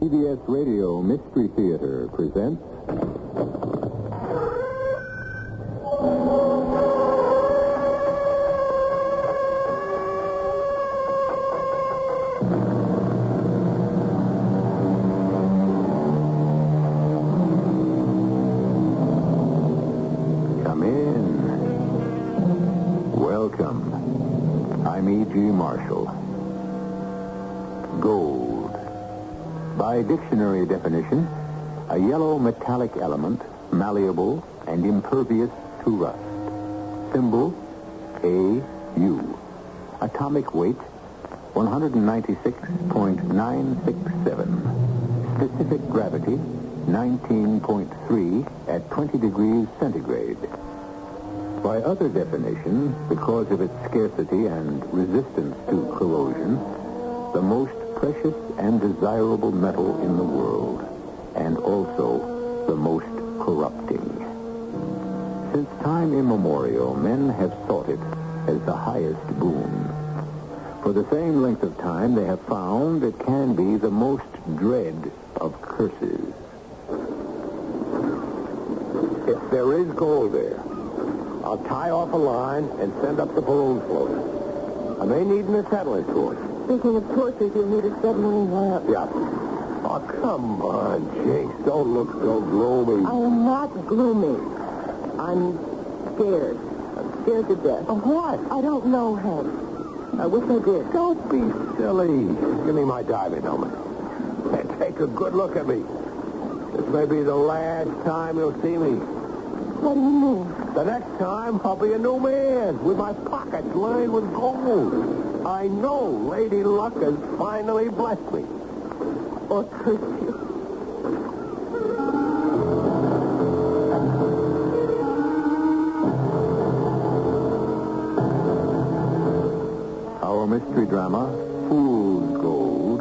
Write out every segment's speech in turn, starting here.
CBS Radio Mystery Theater presents... Come in. Welcome. I'm E.G. Marshall. Gold. By dictionary definition, a yellow metallic element, malleable and impervious to rust. Symbol, AU. Atomic weight, 196.967. Specific gravity, 19.3 at 20 degrees centigrade. By other definition, because of its scarcity and resistance to corrosion, the most precious and desirable metal in the world, and also the most corrupting. Since time immemorial, men have sought it as the highest boon. For the same length of time, they have found it can be the most dread of curses. If there is gold there, I'll tie off a line and send up the balloon floater. I may need an acetylene torch. Speaking of torches, you'll need a submarine lamp. Yeah. Oh, come on, Jinx. Don't look so gloomy. I am not gloomy. I'm scared. I'm scared to death. Of what? I don't know, Hank. I wish I did. Don't be silly. Give me my diving helmet. And take a good look at me. This may be the last time you'll see me. What do you mean? The next time, I'll be a new man with my pockets lined with gold. I know Lady Luck has finally blessed me. Or cursed you. Our mystery drama, Fool's Gold,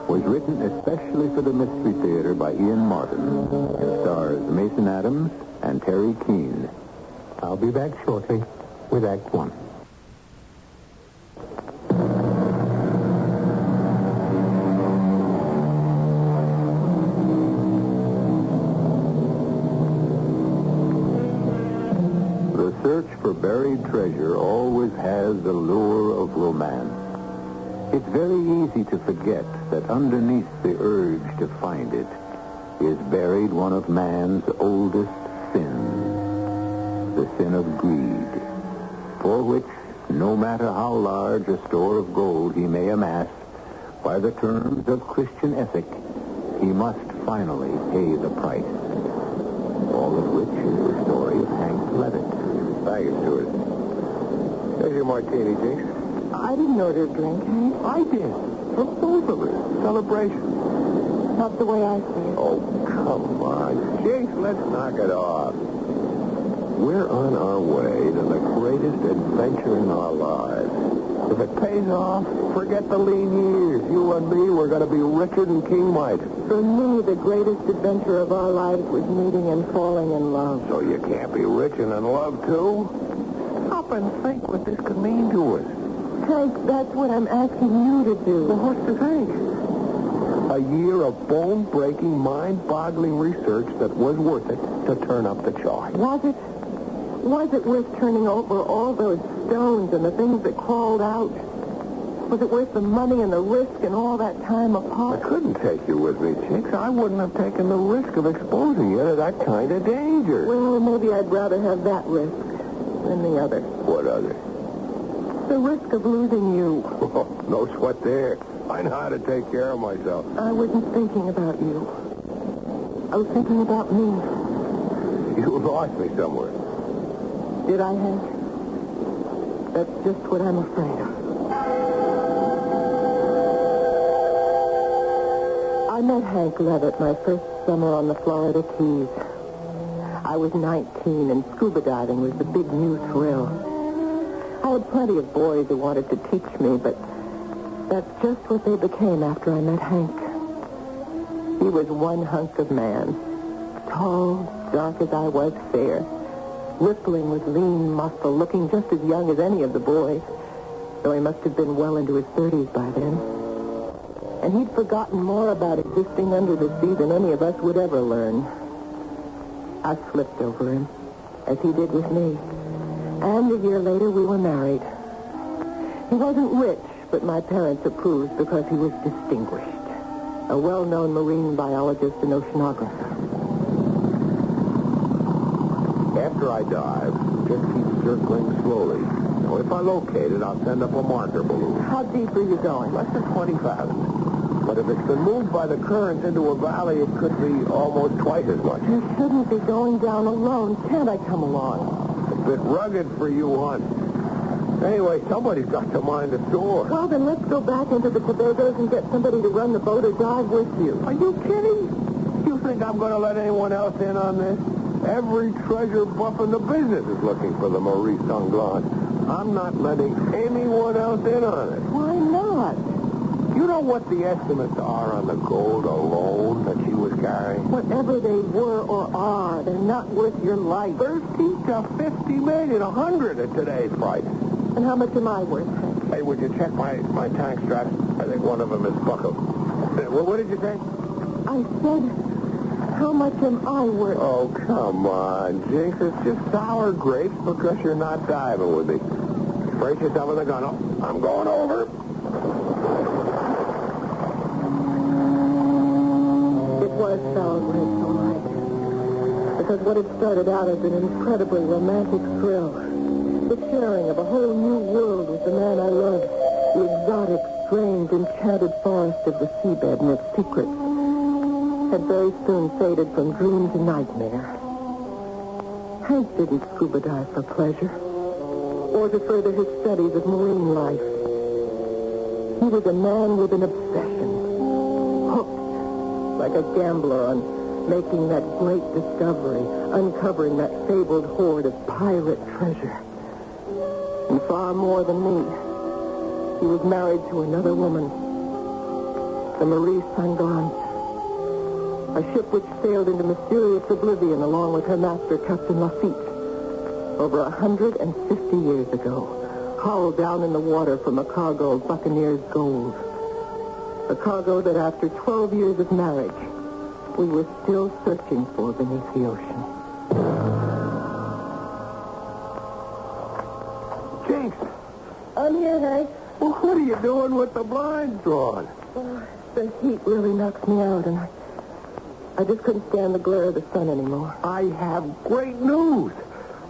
was written especially for the Mystery Theater by Ian Martin and stars Mason Adams and Terry Keane. I'll be back shortly with Act One. The search for buried treasure always has the lure of romance. It's very easy to forget that underneath the urge to find it is buried one of man's oldest sins, the sin of greed, for which, no matter how large a store of gold he may amass, by the terms of Christian ethic, he must finally pay the price. All of which is the story of Hank Levitt. Thank you, Stuart. There's your martini, Jinx. I didn't order a drink, Hank. I did. For both of us. Celebration. Not the way I see it. Oh, come on. Jinx, let's knock it off. We're on our way to the greatest adventure in our lives. If it pays off, forget the lean years. You and me, we're going to be richer than King Midas. For me, the greatest adventure of our lives was meeting and falling in love. So you can't be rich and in love, too? Stop and think what this could mean to us. Hank, that's what I'm asking you to do. Well, what's to think? A year of bone-breaking, mind-boggling research that was worth it to turn up the charge. Was it? Was it worth turning over all those stones and the things that crawled out? Was it worth the money and the risk and all that time I apart? couldn't take you with me, Jinx. I wouldn't have taken the risk of exposing you to that kind of danger. Well, maybe I'd rather have that risk than the other. What other? The risk of losing you. Oh, no sweat there. I know how to take care of myself. I wasn't thinking about you. I was thinking about me. You lost me somewhere. Did I, Hank? That's just what I'm afraid of. I met Hank Levitt my first summer on the Florida Keys. I was 19, and scuba diving was the big new thrill. I had plenty of boys who wanted to teach me, but that's just what they became after I met Hank. He was one hunk of man. Tall, dark as I was, fair. Rippling with lean muscle, looking just as young as any of the boys, though he must have been well into his 30s by then. And he'd forgotten more about existing under the sea than any of us would ever learn. I slipped over him, as he did with me. And a year later, we were married. He wasn't rich, but my parents approved because he was distinguished. A well-known marine biologist and oceanographer. After I dive, just keep circling slowly. Now, if I locate it, I'll send up a marker balloon. How deep are you going? Less than 20 fathoms. But if it's been moved by the current into a valley, it could be almost twice as much. You shouldn't be going down alone. Can't I come along? A bit rugged for you, hon. Anyway, somebody's got to mind the store. Well, then let's go back into the Tobagos and get somebody to run the boat or dive with you. Are you kidding? You think I'm going to let anyone else in on this? Every treasure buff in the business is looking for the Maurice Sanglant. I'm not letting anyone else in on it. Why not? You know what the estimates are on the gold alone that she was carrying? Whatever they were or are, they're not worth your life. 30 to 50 million, 100 at today's price. And how much am I worth, Hank? Hey, would you check my tank straps? I think one of them is buckled. What did you say? I said, how much am I worth? Oh, come on, Jinx. It's just sour grapes because you're not diving with me. Brace yourself in the gunnel. I'm going over. It was sour grapes, all right. Because what had started out as an incredibly romantic thrill, the sharing of a whole new world with the man I loved, the exotic, strange, enchanted forest of the seabed and its secrets, had very soon faded from dream to nightmare. Hank didn't scuba dive for pleasure or to further his studies of marine life. He was a man with an obsession, hooked like a gambler on making that great discovery, uncovering that fabled hoard of pirate treasure. And far more than me, he was married to another woman, the Maurice Sanglant, a ship which sailed into mysterious oblivion along with her master, Captain Lafitte, over 150 years ago, hull down in the water from a cargo of buccaneers' gold. A cargo that after 12 years of marriage, we were still searching for beneath the ocean. Jinx! I'm here, Hank. Well, what are you doing with the blinds drawn? The heat really knocks me out, and I just couldn't stand the glare of the sun anymore. I have great news.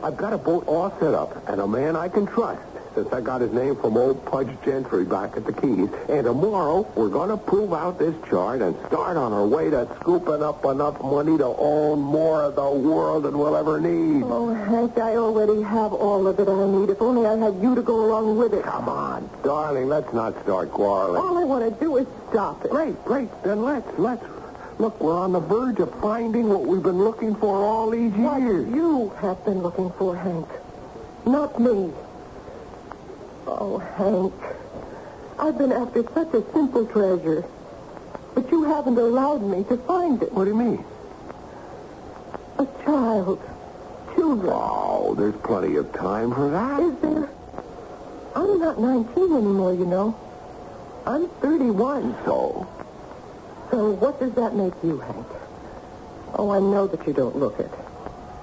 I've got a boat all set up, and a man I can trust, since I got his name from old Pudge Gentry back at the Keys. And tomorrow, we're going to prove out this chart and start on our way to scooping up enough money to own more of the world than we'll ever need. Oh, Hank, I already have all of it I need. If only I had you to go along with it. Come on, darling, let's not start quarreling. All I want to do is stop it. Great. Then let's. Look, we're on the verge of finding what we've been looking for all these years. What you have been looking for, Hank. Not me. Oh, Hank. I've been after such a simple treasure, but you haven't allowed me to find it. What do you mean? A child. Children. Oh, there's plenty of time for that. Is there? I'm not 19 anymore, you know. I'm 31. So what does that make you, Hank? Oh, I know that you don't look it.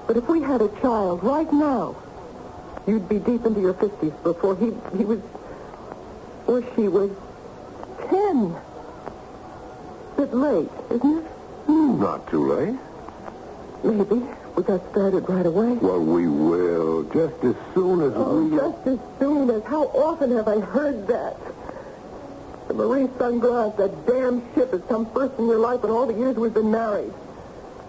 But if we had a child right now, you'd be deep into your 50s before he was... or she was 10. Bit late, isn't it? Not too late. Maybe. We got started right away. Well, we will. Just as soon as we... Just as soon as... How often have I heard that? The Maurice Sanglant, that damn ship, is come first in your life in all the years we've been married.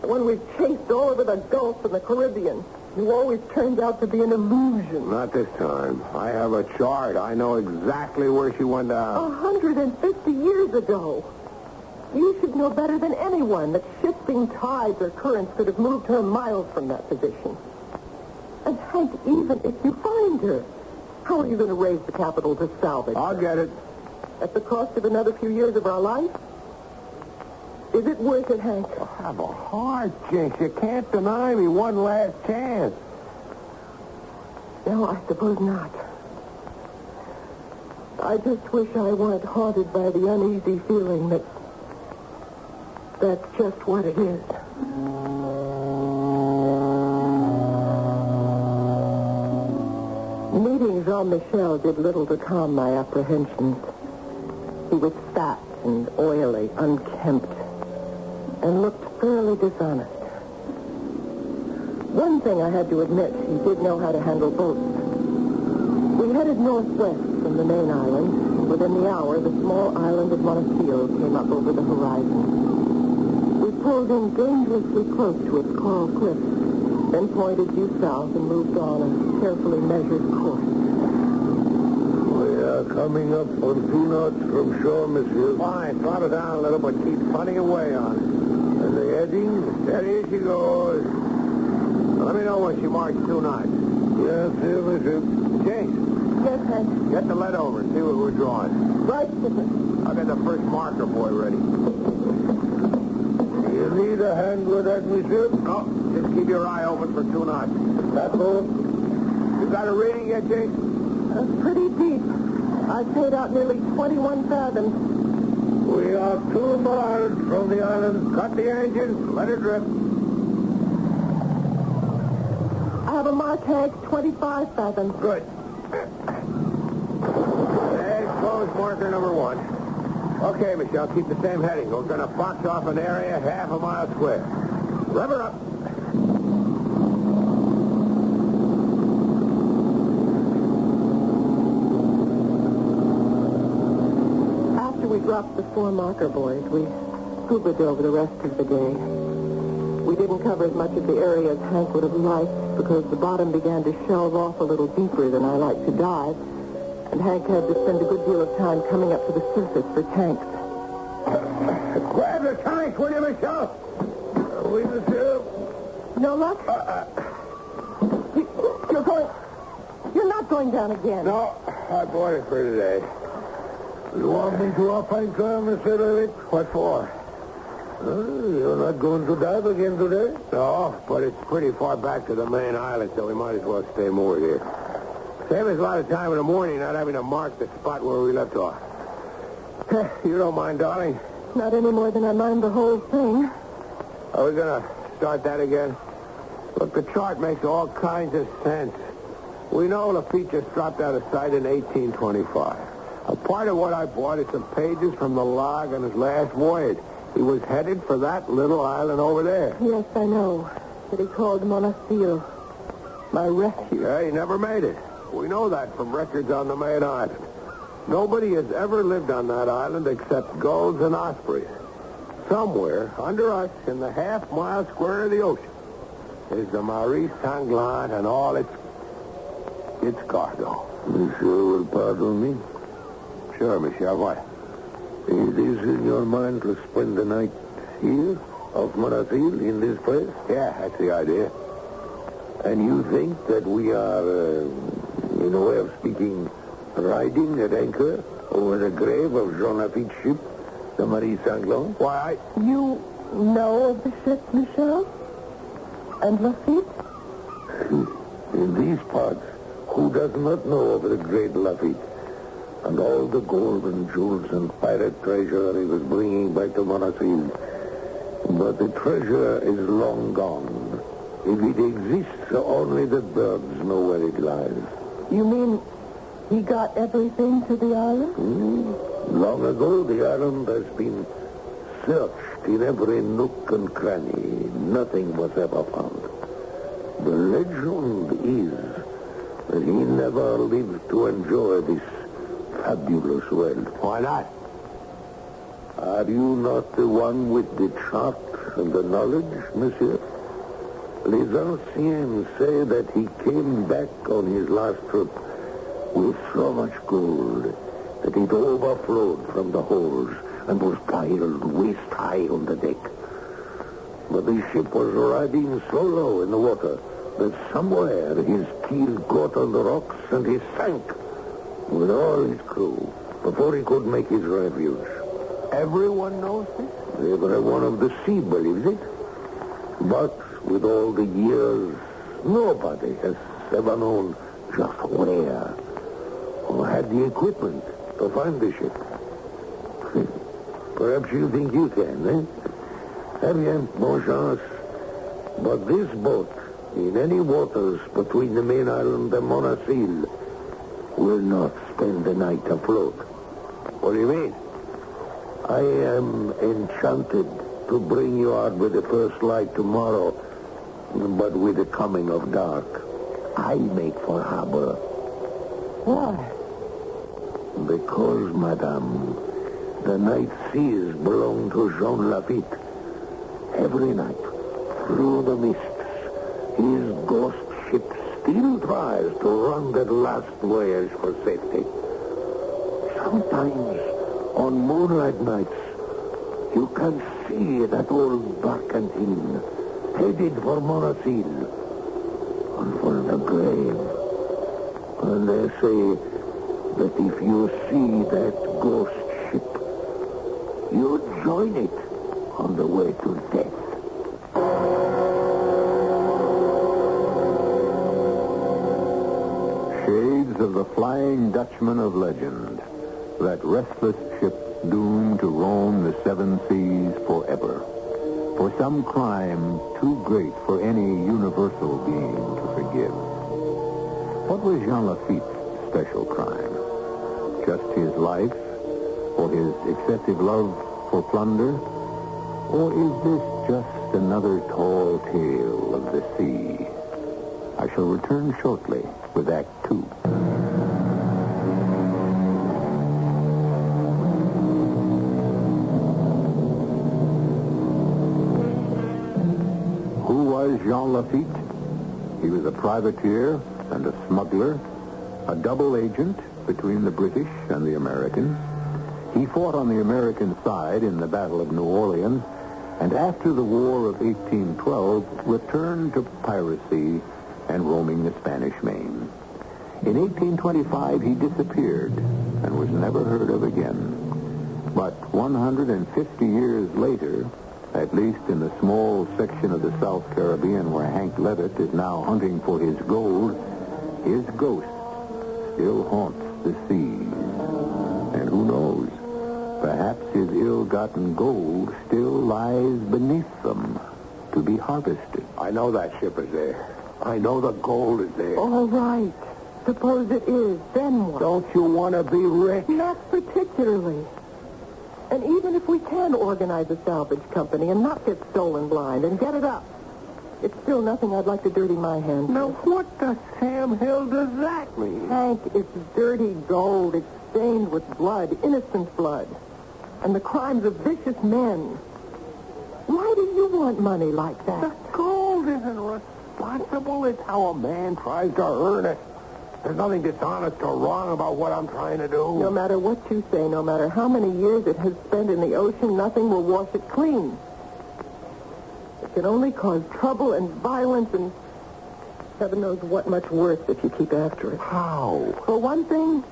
The one we've chased all over the Gulf and the Caribbean. You always turned out to be an illusion. Not this time. I have a chart. I know exactly where she went down. 150 years ago. You should know better than anyone that shifting tides or currents could have moved her miles from that position. And Hank, even if you find her, how are you going to raise the capital to salvage her? I'll get it. At the cost of another few years of our life? Is it worth it, Hank? Have a heart, Jinx. You can't deny me one last chance. No, I suppose not. I just wish I weren't haunted by the uneasy feeling that that's just what it is. Meeting Jean-Michel did little to calm my apprehensions. He was fat and oily, unkempt, and looked thoroughly dishonest. One thing I had to admit, he did know how to handle boats. We headed northwest from the main island, and within the hour, the small island of Montecito came up over the horizon. We pulled in dangerously close to its coral cliffs, then pointed due south and moved on a carefully measured course. We are coming up on 2 knots from shore, monsieur. Fine. Throttle down a little, but keep putting away on it. And the heading? Steady she goes. Let me know when she marks 2 knots. Yes, sir, monsieur. James, Yes, Hank. get the lead over and see what we're drawing. Right, skipper. I'll get the first marker boy ready. You need a hand with that, monsieur? No, just keep your eye open for 2 knots. That's all. You got a reading yet, James? Pretty deep. I paid out nearly 21 fathoms. We are 2 miles from the island. Cut the engine. Let her drift. I have a mark, Hank, 25 fathoms. Good. There goes marker number 1. Okay, Michelle, keep the same heading. We're going to box off an area 1/2 mile square. Rev her up. After we dropped the 4 marker buoys, we scuba dove the rest of the day. We didn't cover as much of the area as Hank would have liked because the bottom began to shelve off a little deeper than I like to dive, and Hank had to spend a good deal of time coming up to the surface for tanks. Grab the tank, will you, Michelle? Oui, monsieur. No luck? You're not going down again. No, I bought it for today. You want me to up anchor, Monsieur Levitt? What for? You're not going to dive again today? No, but it's pretty far back to the main island, so we might as well stay moored here. Save us a lot of time in the morning not having to mark the spot where we left off. You don't mind, darling? Not any more than I mind the whole thing. Are we going to start that again? Look, the chart makes all kinds of sense. We know Lafitte just dropped out of sight in 1825. A part of what I bought is some pages from the log on his last voyage. He was headed for that little island over there. Yes, I know. That he called Montecito. My refuge. Yeah, he never made it. We know that from records on the main island. Nobody has ever lived on that island except gulls and ospreys. Somewhere under us in the 1/2 mile square of the ocean is the Maurice Sanglant and all its cargo. Monsieur will pardon me. Sure, Michel, what? It is in your mind to spend the night here, off Montecito, in this place? Yeah, that's the idea. And you think that we are, in a way of speaking, riding at anchor over the grave of Jean Lafitte's ship, the Marie Sanglant? Why, You know of the ship, Michel? And Lafitte? In these parts, who does not know of the great Lafitte? And all the gold and jewels and pirate treasure he was bringing back to Montecito. But the treasure is long gone. If it exists, only the birds know where it lies. You mean he got everything to the island? Long ago, the island has been searched in every nook and cranny. Nothing was ever found. The legend is that he never lived to enjoy this fabulous wealth. Why not? Are you not the one with the chart and the knowledge, monsieur? Les anciens say that he came back on his last trip with so much gold that it overflowed from the holes and was piled waist high on the deck. But the ship was riding so low in the water that somewhere his keel caught on the rocks and he sank with all his crew before he could make his refuge. Everyone knows this? Every one of the sea believes it. But with all the years, nobody has ever known just where or had the equipment to find the ship. Perhaps you think you can, eh? Eh bien, bonne chance. But this boat, in any waters between the main island and Monasil, will not spend the night afloat. What do you mean? I am enchanted to bring you out with the first light tomorrow, but with the coming of dark, I make for harbor. Why? Because, madame, the night seas belong to Jean Lafitte. Every night, through the mists, his ghost ship still tries to run that last voyage for safety. Sometimes, on moonlight nights, you can see that old barkentine headed for Monasil and for the grave. And they say that if you see that ghost ship, you join it on the way to death. Shades of the Flying Dutchman of legend, that restless ship doomed to roam the seven seas forever, for some crime too great for any universal being to forgive. What was Jean Lafitte's special crime? Just his life? Or his excessive love for plunder? Or is this just another tall tale of the sea? I shall return shortly with Act 2. Who was Jean Lafitte? He was a privateer and a smuggler, a double agent between the British and the Americans. He fought on the American side in the Battle of New Orleans, and after the War of 1812, returned to piracy and roaming the Spanish Main. In 1825, he disappeared and was never heard of again. But 150 years later, at least in the small section of the South Caribbean where Hank Levitt is now hunting for his gold, his ghost still haunts the seas. And who knows, perhaps his ill-gotten gold still lies beneath them to be harvested. I know that ship is there. I know the gold is there. All right. Suppose it is. Then what? Don't you want to be rich? Not particularly. And even if we can organize a salvage company and not get stolen blind and get it up, it's still nothing I'd like to dirty my hands Now, with. what the Sam Hill does that mean? Hank, it's dirty gold. It's stained with blood, innocent blood. And the crimes of vicious men. Why do you want money like The that? gold isn't responsible. It's how a man tries to earn it. There's nothing dishonest or wrong about what I'm trying to do. No matter what you say, no matter how many years it has spent in the ocean, nothing will wash it clean. It can only cause trouble and violence and heaven knows what much worse if you keep after it. How? For one thing,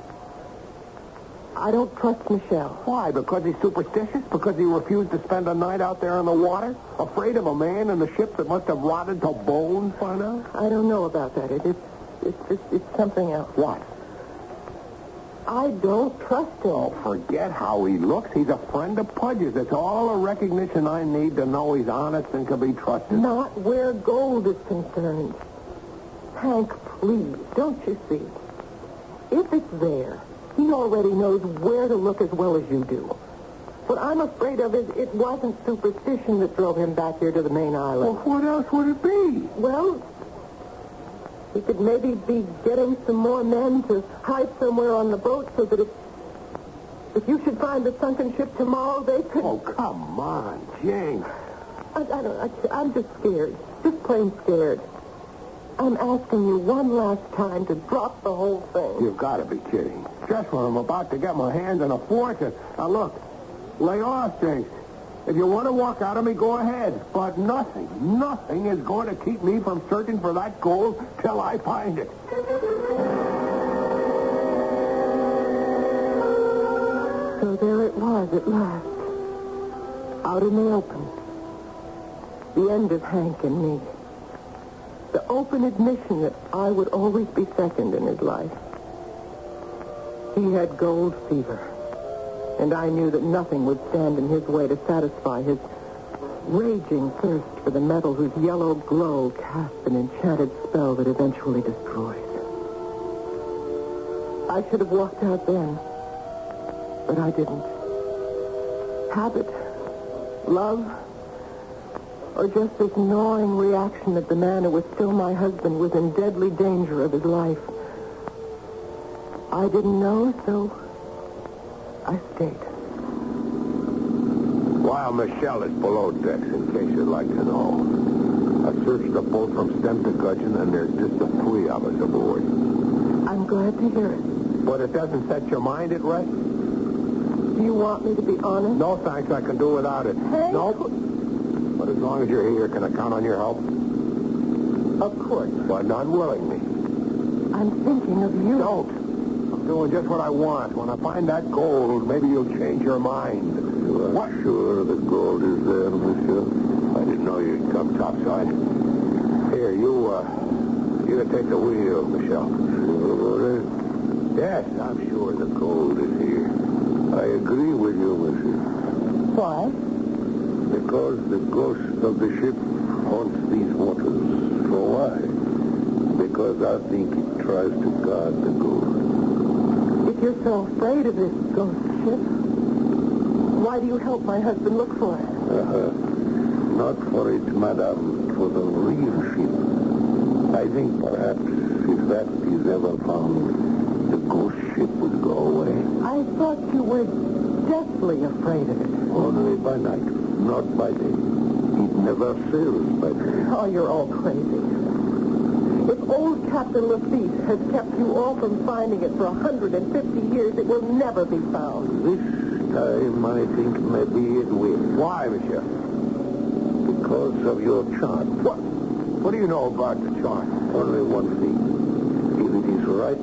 I don't trust Michelle. Why? Because he's superstitious? Because he refused to spend a night out there on the water? Afraid of a man in the ship that must have rotted to bones by now? I don't know about that. It's something else. What? I don't trust him. Oh, forget how he looks. He's a friend of Pudge's. It's all the recognition I need to know he's honest and can be trusted. Not where gold is concerned. Hank, please, don't you see? If it's there, he already knows where to look as well as you do. What I'm afraid of is it wasn't superstition that drove him back here to the main island. Well, what else would it be? Well, he could maybe be getting some more men to hide somewhere on the boat so that if you should find the sunken ship tomorrow, they could... Oh, come on, Jane. I'm just scared. Just plain scared. I'm asking you one last time to drop the whole thing. You've got to be kidding. Just when I'm about to get my hands on a fortune. Now, look, lay off, Jane. If you want to walk out of me, go ahead. But nothing is going to keep me from searching for that gold till I find it. So there it was at last. Out in the open. The end of Hank and me. The open admission that I would always be second in his life. He He had gold fever, and I knew that nothing would stand in his way to satisfy his raging thirst for the metal whose yellow glow cast an enchanted spell that eventually destroys. I should have walked out then, but I didn't. Habit, love, or just this gnawing reaction that the man who was still my husband was in deadly danger of his life. I didn't know, so I stayed. While Michelle is below decks, in case you'd like to know, I searched the boat from stem to gudgeon, and there's just the three of us aboard. I'm glad to hear it. But it doesn't set your mind at rest? Do you want me to be honest? No, thanks. I can do without it. Hey? Nope. But as long as you're here, can I count on your help? Of course. But not willingly. I'm thinking of you. Don't. I'm doing just what I want. When I find that gold, maybe you'll change your mind. You are sure the gold is there, monsieur? I didn't know you'd come topside. Here, you can take the wheel, Michelle. Sure. Yes, I'm sure the gold is here. I agree with you, monsieur. Why? Because the ghost of the ship haunts these waters. So why? Because I think it tries to guard the gold. If you're so afraid of this ghost ship, why do you help my husband look for it? Not for it, madame, for the real ship. I think perhaps if that is ever found, the ghost ship would go away. I thought you were deathly afraid of it. Only by night, not by day. It never sails by day. Oh, you're all crazy. If old Captain Lafitte has kept you all from finding it for 150 years, it will never be found. This time, I think maybe it will. Why, monsieur? Because of your chart. What do you know about the chart? Only one thing. If it is right,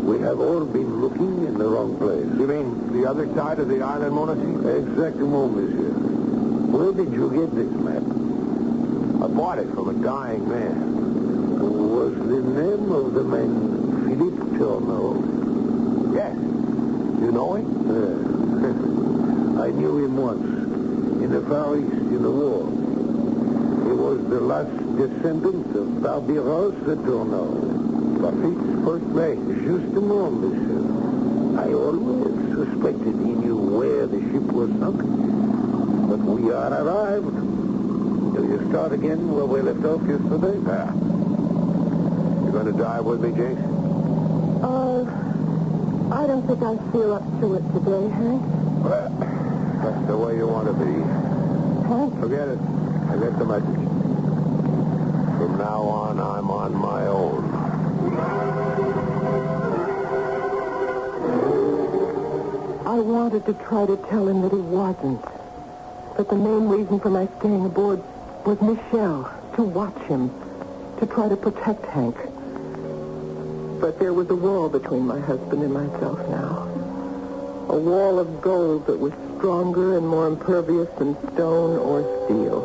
we have all been looking in the wrong place. You mean the other side of the island, Monacy? Exactement, monsieur. Where did you get this map? I bought it from a dying man. Was the name of the man Philippe Tourneau? Yes. You know him? I knew him once, in the Far East, in the war. He was the last descendant of Barbiros de Tourneau, Lafitte's first mate. Justement, monsieur. I always suspected he knew where the ship was sunk. But we are arrived. Do you start again where we left off yesterday? Yeah. You going to dive with me, Jinx? I don't think I feel up to it today, Hank. Well, that's the way you want to be. Hank? Forget it. I get the message. From now on, I'm on my own. I wanted to try to tell him that he wasn't. But the main reason for my staying aboard was Michelle, to watch him, to try to protect Hank. But there was a wall between my husband and myself now. A wall of gold that was stronger and more impervious than stone or steel.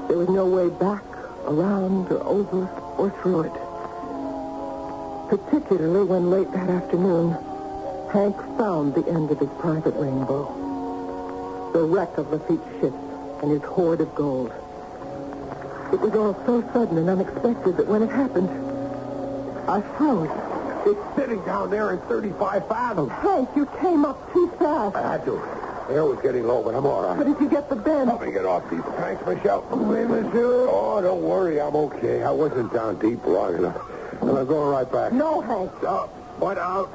There was no way back, around, or over, or through it. Particularly when late that afternoon, Hank found the end of his private rainbow. The wreck of Lafitte's ship and his hoard of gold. It was all so sudden and unexpected that when it happened, I froze. It's sitting down there in 35 fathoms. Hank, you came up too fast. I had to. The air was getting low, but I'm all right. But if you get the bend... Help me get off deep. Thanks, Michelle. Oui, monsieur. Oh, don't worry. I'm okay. I wasn't down deep long enough. And I'm going right back. No, Hank. What out?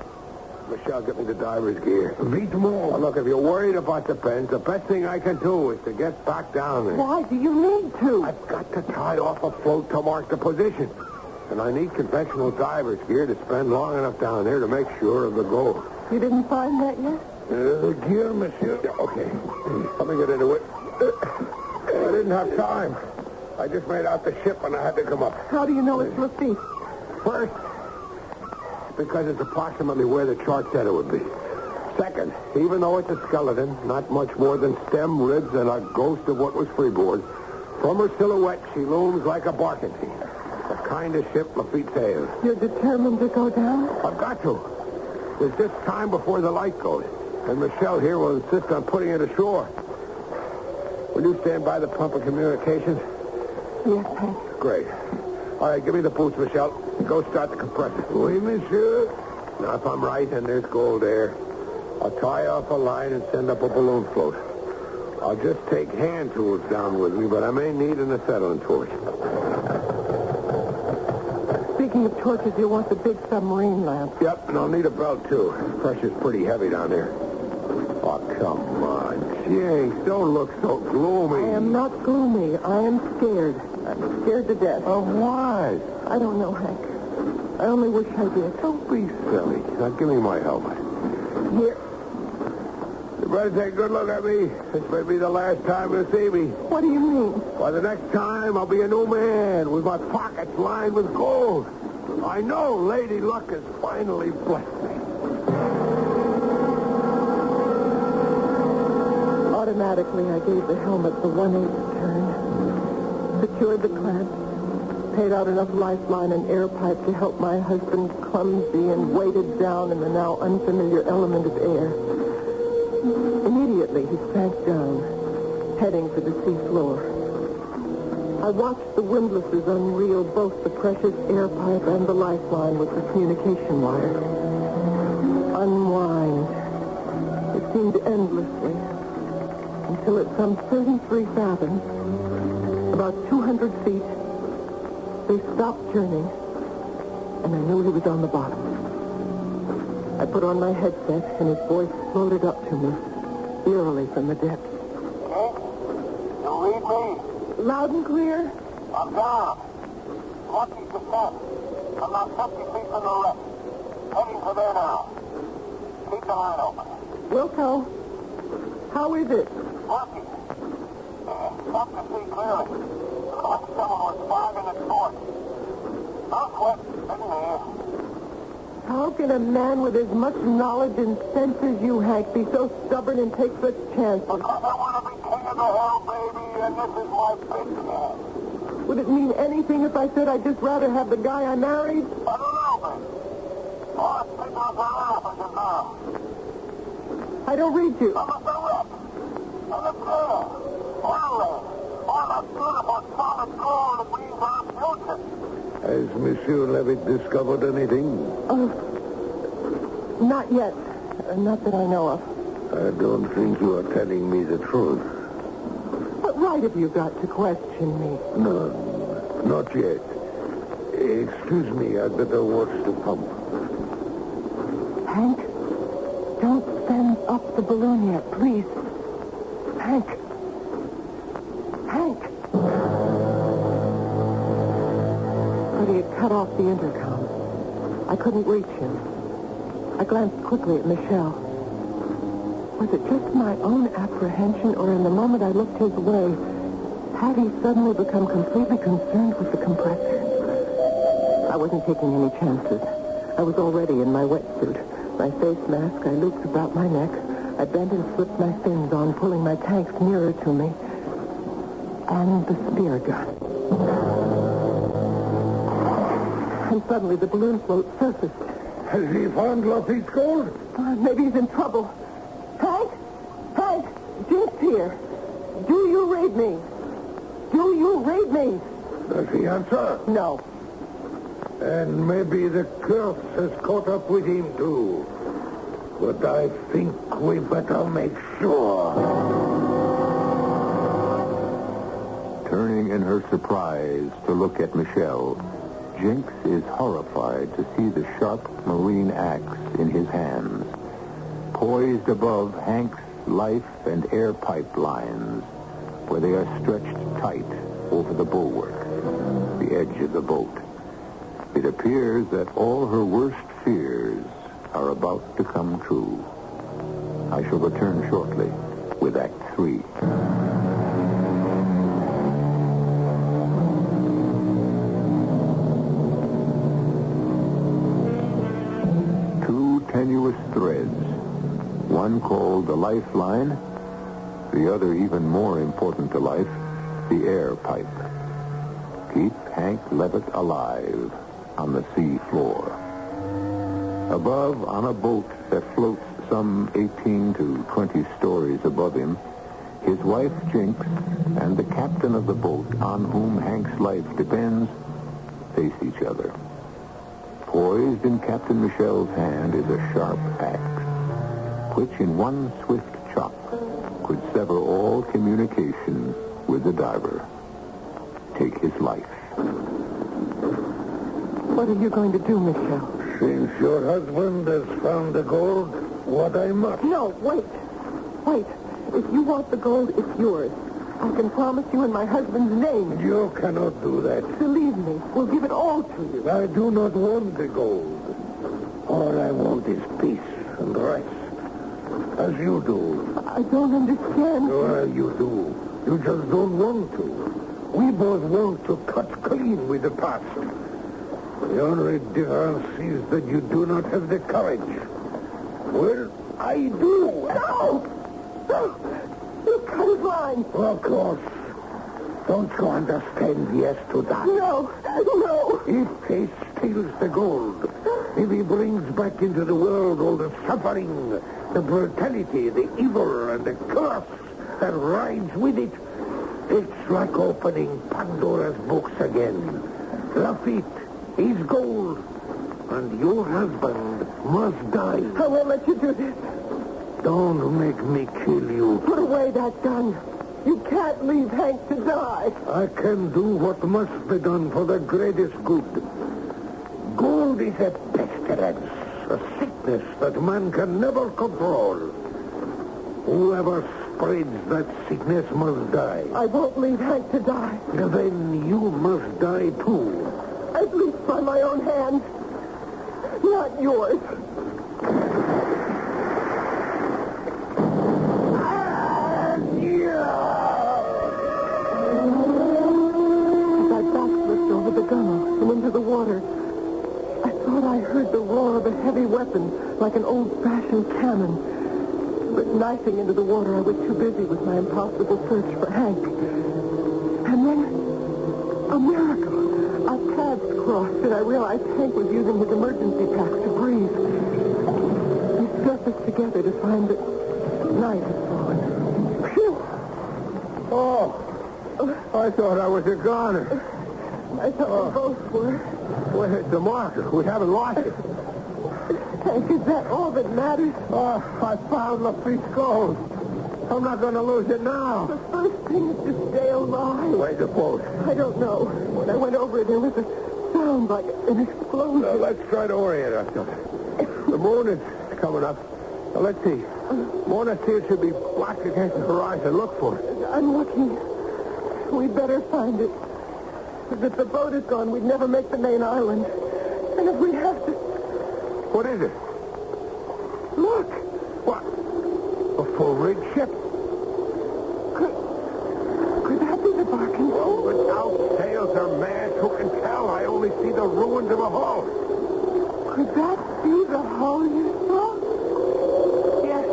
Michelle, get me the diver's gear. Vite more. Now, look, if you're worried about the bends, the best thing I can do is to get back down there. Why do you need to? I've got to tie off a float to mark the position. And I need conventional diver's gear to spend long enough down there to make sure of the gold. You didn't find that yet? The gear, monsieur. Yeah, okay. Let me get into it. I didn't have time. I just made out the ship and I had to come up. How do you know it's Lafitte? First, because it's approximately where the chart said it would be. Second, even though it's a skeleton, not much more than stem, ribs, and a ghost of what was freeboard, from her silhouette, she looms like a barkentine. The kind of ship Lafitte sailed. You're determined to go down? I've got to. There's just time before the light goes. And Michelle here will insist on putting it ashore. Will you stand by the pump of communications? Yes, Hank. Great. All right, give me the boots, Michelle. Go start the compressor. Oui, monsieur. Now, if I'm right and there's gold there, I'll tie off a line and send up a balloon float. I'll just take hand tools down with me, but I may need an acetylene torch. Speaking of torches, you'll want the big submarine lamp. Yep, and I'll need a belt, too. Pressure's pretty heavy down there. Oh, come on, Jinx. Don't look so gloomy. I am not gloomy. I am scared. I'm scared to death. Of what? I don't know, Hank. I only wish I did. Don't be silly. Now, give me my helmet. Here. You better take a good look at me. This may be the last time you'll see me. What do you mean? Why, the next time I'll be a new man with my pockets lined with gold. I know Lady Luck has finally blessed me. Automatically, I gave the helmet the 1/8 turn, secured the clamp, paid out enough lifeline and air pipe to help my husband clumsy and weighted down in the now unfamiliar element of air. Immediately, he sank down, heading for the sea floor. I watched the windlasses unreel both the precious air pipe and the lifeline with the communication wire. Unwind. It seemed endlessly, until at some 33 fathoms, about 200 feet, they stopped turning, and I knew he was on the bottom. I put on my headset, and his voice floated up to me, eerily from the depths. Hey, you read me? Loud and clear? I'm down. Lucky descent. I'm not 50 feet from the wreck. Heading for there now. Keep the line open. Wilco, how is it? Lucky. Stop to see clearly. Looks like someone was firing at torch. Don't quit. Didn't hear. How can a man with as much knowledge and sense as you, Hank, be so stubborn and take such chances? Because I want to be king of the hill, baby, and this is my big chance. Would it mean anything if I said I'd just rather have the guy I married? I don't know, baby. All the signals are off as of now. I don't read you. I'm at the wreck. And the girl. All that beautiful solid gold that means our future. Has Monsieur Levitt discovered anything? Not yet. Not that I know of. I don't think you are telling me the truth. What right have you got to question me? No, not yet. Excuse me, I'd better watch the pump. Hank, don't send up the balloon yet, please. Hank. Hank. But he had cut off the intercom. I couldn't reach him. I glanced quickly at Michelle. Was it just my own apprehension, or in the moment I looked his way, had he suddenly become completely concerned with the compressor? I wasn't taking any chances. I was already in my wetsuit. My face mask I looped about my neck. I bent and slipped my fins on, pulling my tanks nearer to me. And the spear gun. And suddenly the balloon float surfaced. Has he found Laffitte's gold? Maybe he's in trouble. Hank? Hank? Jinx here. Do you read me? Do you read me? Does he answer? No. And maybe the curse has caught up with him, too. But I think we better make sure. Turning in her surprise to look at Michelle, Jinx is horrified to see the sharp marine axe in his hands, poised above Hank's life and air pipe lines, where they are stretched tight over the bulwark, the edge of the boat. It appears that all her worst fears are about to come true. I shall return shortly with Act 3. Two tenuous threads, one called the lifeline, the other even more important to life, the air pipe. Keep Hank Levitt alive on the sea floor. Above, on a boat that floats some 18 to 20 stories above him, his wife, Jinx, and the captain of the boat, on whom Hank's life depends, face each other. Poised in Captain Michel's hand is a sharp axe, which in one swift chop could sever all communication with the diver. Take his life. What are you going to do, Michel? Since your husband has found the gold, what I must. No, wait. Wait. If you want the gold, it's yours. I can promise you in my husband's name. You cannot do that. Believe me, we'll give it all to you. I do not want the gold. All I want is peace and rest. As you do. I don't understand. Well, you do. You just don't want to. We both want to cut clean with the past. The only difference is that you do not have the courage. Well, I do. No! No! You cut his line. Of course. Don't you understand he has to die? No! No! If he steals the gold, if he brings back into the world all the suffering, the brutality, the evil, and the curse that rides with it, it's like opening Pandora's books again. Lafitte is gold, and your husband must die. I won't let you do this. Don't make me kill you. Put away that gun. You can't leave Hank to die. I can do what must be done for the greatest good. Gold is a pestilence, a sickness that man can never control. Whoever spreads that sickness must die. I won't leave Hank to die. Then you must die too. At least by my own hand. Not yours. And into the water. I thought I heard the roar of a heavy weapon, like an old-fashioned cannon. But diving into the water, I was too busy with my impossible search for Hank. And then, a miracle. Our paths crossed, and I realized Hank was using his emergency pack to breathe. We surfaced together to find that night had fallen. Phew! Oh, I thought I was a goner. I thought we both were. Where's the marker? We haven't lost it. Hank, is that all that matters? Oh, I found Lafitte's gold. I'm not going to lose it now. The first thing is to stay alive. Where's the boat? I don't know. When I went over, there was a sound like an explosion. Let's try to orient ourselves. The moon is coming up. Now, let's see. Mona Seal should be black against the horizon. Look for it. I'm looking. We'd better find it. Because if the boat is gone, we'd never make the main island. And if we have to... What is it? Look. What? A full-rigged ship. Could that be the barking? Oh, without sails or masts, who can tell? I only see the ruins of a hull. Could that be the hull you saw? Yes.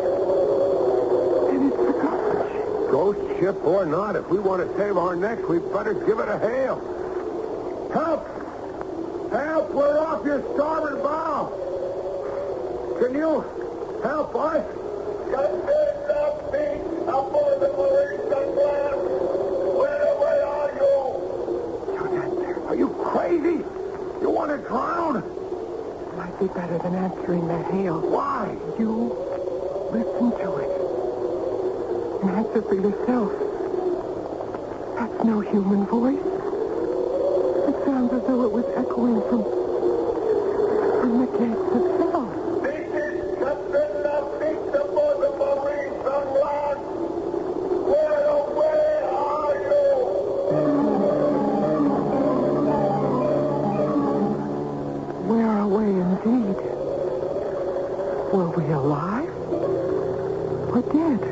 And it's the ghost. Ghost ship or not, if we want to save our necks, we'd better give it a hail. Help! Help! We're off your starboard bow! Can you help us? Captain, up, feet, aboard the Marines and land. Where are you? Are you crazy? You want to drown? It might be better than answering that hail. Why? You listen to it. And answer for yourself. That's no human voice. It sounds as though it was echoing from the gates of hell. This is Captain Lafitte aboard the Marines on land. Where are you? Where away indeed? Were we alive? Or dead?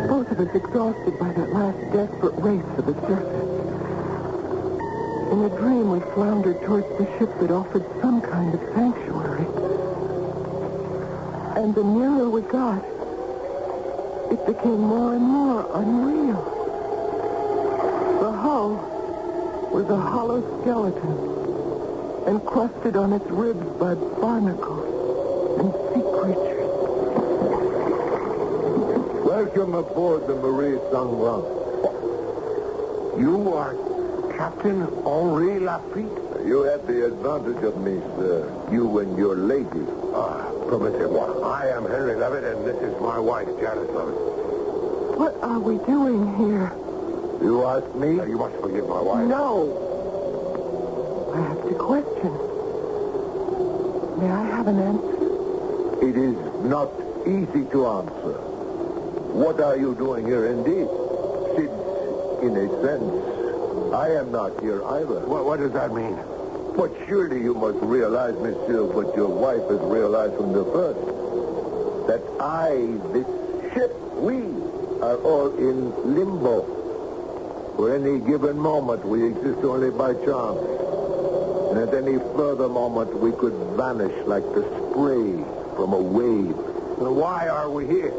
Both of us exhausted by that last desperate race for the surface. In a dream, we floundered towards the ship that offered some kind of sanctuary. And the nearer we got, it became more and more unreal. The hull was a hollow skeleton, encrusted on its ribs by barnacles and sea creatures. Welcome aboard the Marie Saint-Laurent. You are Captain Henri Lafitte? You have the advantage of me, sir. You and your lady. Permettez-moi. I am Henry Levitt, and this is my wife, Janice Levitt. What are we doing here? You ask me? You must forgive my wife. No. I have to question. May I have an answer? It is not easy to answer. What are you doing here indeed? Since, in a sense, I am not here either. What does that mean? But surely you must realize, monsieur, what your wife has realized from the first. That this ship, we are all in limbo. For any given moment, we exist only by chance. And at any further moment, we could vanish like the spray from a wave. Then why are we here?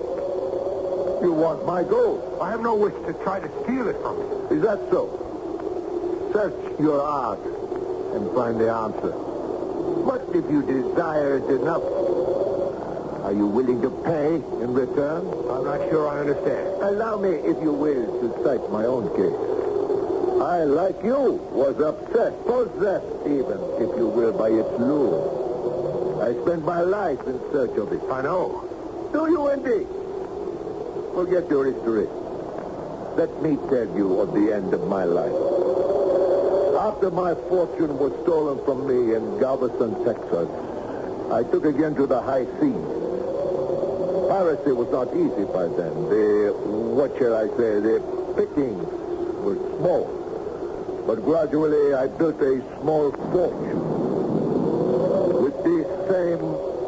You want my gold? I have no wish to try to steal it from you. Is that so? Search your art and find the answer. But if you desire it enough, are you willing to pay in return? I'm not sure I understand. Allow me, if you will, to cite my own case. I, like you, was obsessed, possessed even, if you will, by its lure. I spent my life in search of it. I know. Do you indeed? Forget your history. Let me tell you of the end of my life. After my fortune was stolen from me in Galveston, Texas, I took again to the high seas. Piracy was not easy by then. The pickings were small. But gradually I built a small fortune with the same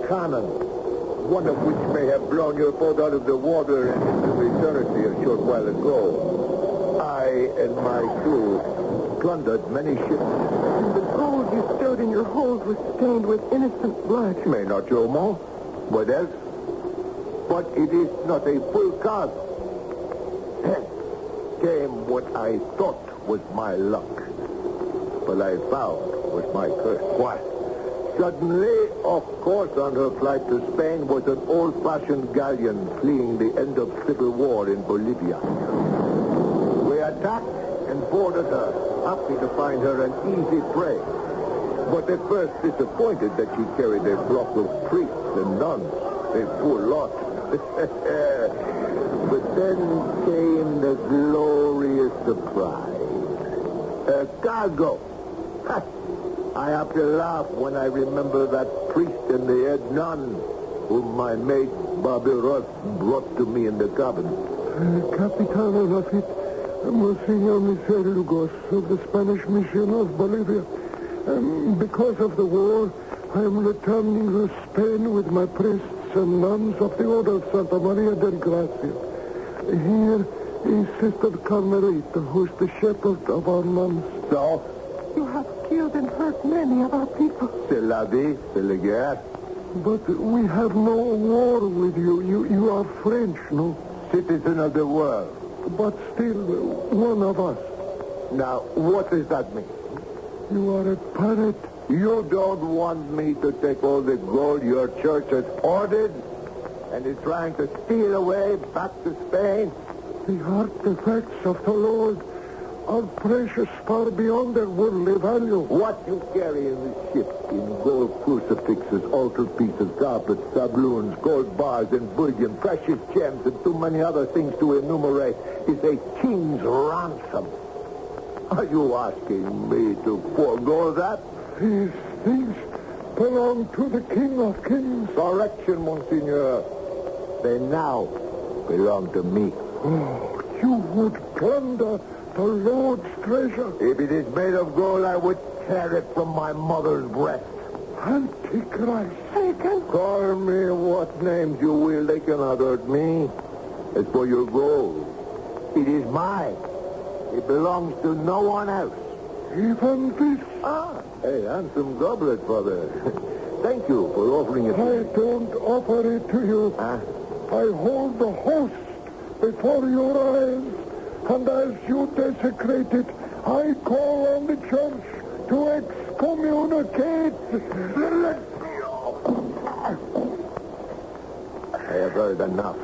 cannon, one of which may have blown your boat out of the water and into eternity a short while ago. I and my crew plundered many ships. And the gold you stowed in your hold was stained with innocent blood. May not show more. What else? But it is not a full cargo. Then came what I thought was my luck, but I found was my curse. What? Suddenly, of course, on her flight to Spain was an old-fashioned galleon fleeing the end of civil war in Bolivia. We attacked and boarded her, happy to find her an easy prey. But at first disappointed that she carried a flock of priests and nuns, a poor lot. But then came the glorious surprise. A cargo. I have to laugh when I remember that priest and the head nun whom my mate, Bobby Ross, brought to me in the cabin. Capitano Lafitte, Monsignor Michel Lugos of the Spanish Mission of Bolivia. Because of the war, I am returning to Spain with my priests and nuns of the Order of Santa Maria del Gracia. Here is Sister Carmelita, who's the shepherd of our nuns. So? You have killed and hurt many of our people. C'est la vie, c'est la guerre. But we have no war with you. You are French, no? Citizen of the world. But still, one of us. Now, what does that mean? You are a pirate. You don't want me to take all the gold your church has ordered and is trying to steal away back to Spain? The artifacts of the Lord are precious far beyond their worldly value. What you carry in the ship in gold crucifixes, altar pieces, goblets, doubloons, gold bars, and bullion, precious gems, and too many other things to enumerate is a king's ransom. Are you asking me to forego that? These things belong to the King of Kings. Correction, Monsignor. They now belong to me. Oh, you would plunder the Lord's treasure. If it is made of gold, I would tear it from my mother's breast. Antichrist. Pagan. Call me what names you will. They cannot hurt me. As for your gold, it is mine. It belongs to no one else. Even this. Hey, handsome goblet, Father. Thank you for offering it to I me. don't offer it to you. Huh? I hold the host before your eyes. And as you desecrate it, I call on the church to come on a cat. Let me off. I have heard enough.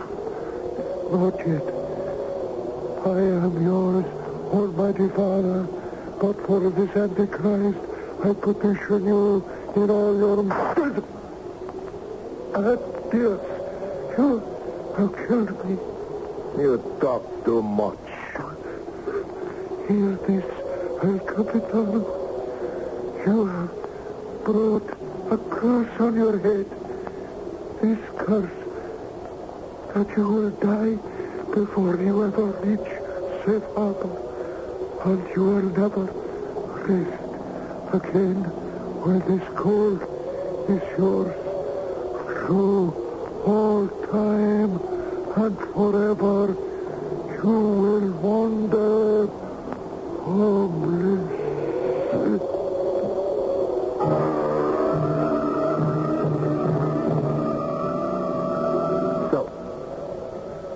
Not yet. I am yours, Almighty Father. But for this Antichrist, I petition you in all your might. Adios. You have killed me. You talk too much. Hear this, El Capitano. You have brought a curse on your head. This curse that you will die before you ever reach safe harbor, and you will never rest again when this gold is yours through all time and forever. You will wander homeless. So,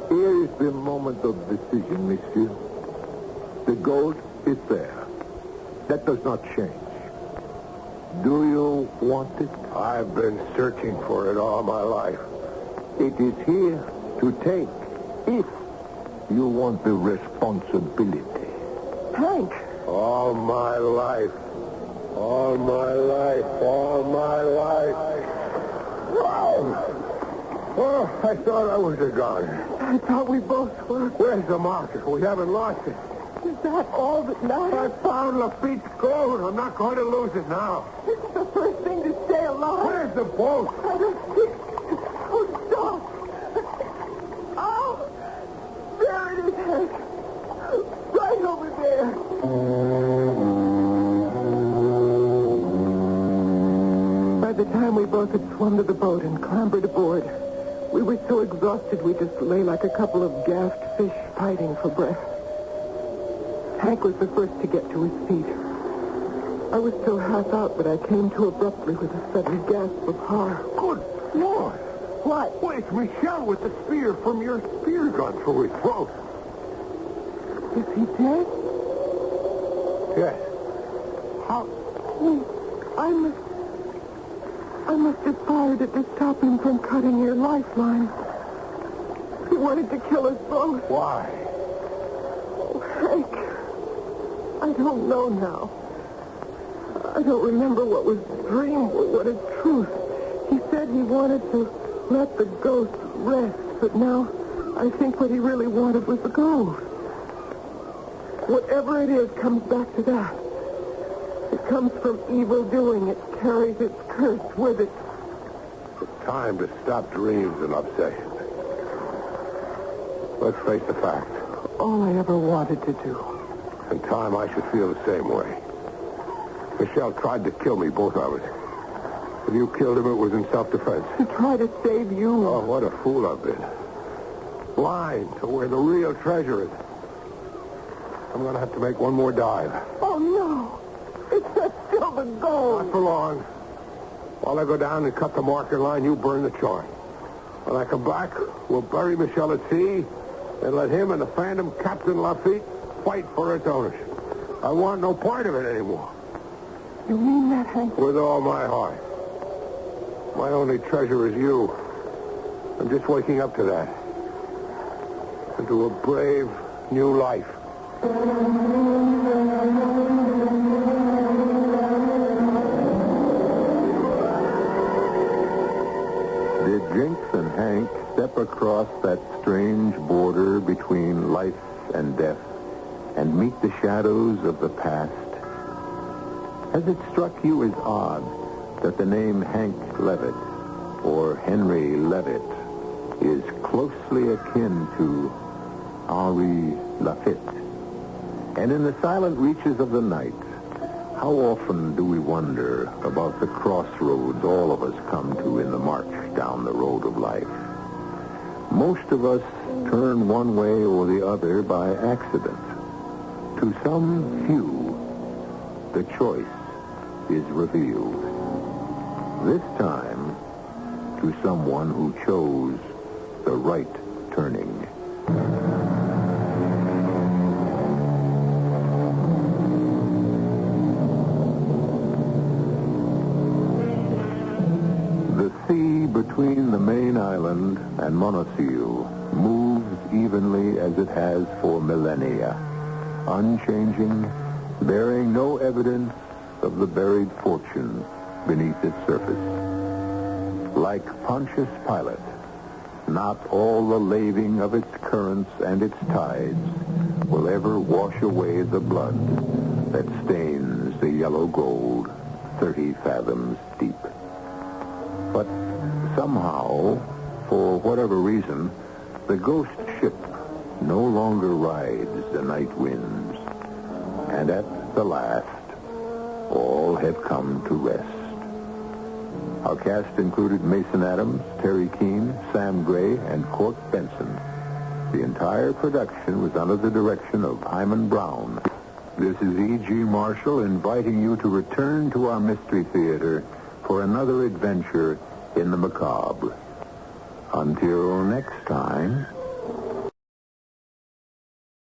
here is the moment of decision, monsieur. The gold is there. That does not change. Do you want it? I've been searching for it all my life. It is here to take, if you want the responsibility. Hank. All my life. All my life. All my life. Wow. Oh, I thought I was a gun. I thought we both were. Where's the marker? We haven't lost it. Is that all that I matters? found Lafitte's gold. I'm not going to lose it now. It's the first thing to stay alive. Where's the boat? I don't see it. Oh, stop. Oh, there it is, Hank. Right over there. By the time we both had swum to the boat and clambered aboard, we were so exhausted we just lay like a couple of gassed fish fighting for breath. Hank was the first to get to his feet. I was still half out, but I came to abruptly with a sudden gasp of horror. Good Lord. What? Well, it's Michel with the spear from your spear gun through his throat. Is he dead? Yes. How? I must have fired it to stop him from cutting your lifeline. He wanted to kill us both. Why? Oh, Hank. I don't know now. I don't remember what was dream or what is truth. He said he wanted to let the ghost rest, but now I think what he really wanted was the gold. Whatever it is comes back to that. It comes from evil doing. It carries its curse with it. It's time to stop dreams and obsessions. Let's face the fact. All I ever wanted to do. In time, I should feel the same way. Michelle tried to kill me, both of us. When you killed him, it was in self-defense. To try to save you. Oh, what a fool I've been. Blind to where the real treasure is. I'm going to have to make one more dive. Oh, no. It's still the gold. Not for long. While I go down and cut the marker line, you burn the chart. When I come back, we'll bury Michelle at sea and let him and the Phantom Captain Lafitte fight for its ownership. I want no part of it anymore. You mean that, Hank? With all my heart. My only treasure is you. I'm just waking up to that. And to a brave new life. Did Jinx and Hank step across that strange border between life and death and meet the shadows of the past? Has it struck you as odd that the name Hank Levitt or Henry Levitt is closely akin to Henri Lafitte? And in the silent reaches of the night, how often do we wonder about the crossroads all of us come to in the march down the road of life? Most of us turn one way or the other by accident. To some few, the choice is revealed. This time, to someone who chose the right turning. road between the main island and Monoceal moves evenly as it has for millennia, unchanging, bearing no evidence of the buried fortune beneath its surface. Like Pontius Pilate, not all the laving of its currents and its tides will ever wash away the blood that stains the yellow gold 30 fathoms deep. But somehow, for whatever reason, the ghost ship no longer rides the night winds. And at the last, all have come to rest. Our cast included Mason Adams, Terry Keane, Sam Gray, and Court Benson. The entire production was under the direction of Himan Brown. This is E.G. Marshall inviting you to return to our Mystery Theater for another adventure in the macabre. Until next time...